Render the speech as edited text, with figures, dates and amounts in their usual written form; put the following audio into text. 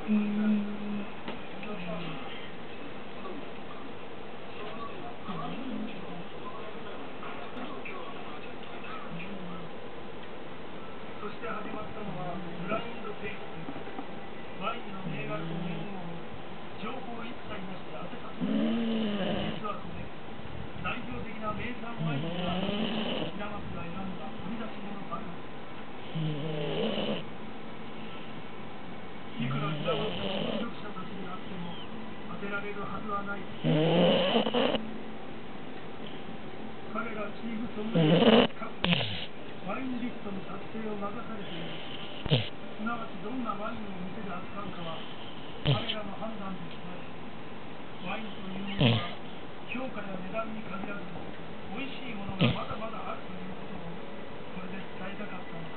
うん。そして始まったのはブラインドテイスティング。ワインの銘柄と名号を情報一切なしで当てた。実はこれ、代表的な名産ワインでは平松が選んだ掘り出し物ばかり。いくら平松の協力者たちであっても当てられるはずはない。彼らチームソムリエかワインリストの作成を任されている。すなわちどんなワインを店で扱うかは彼らの判断ですね。ワインというものは評価や値段に限らず美味しいものがまだまだあるということをこれで伝えたかったのか。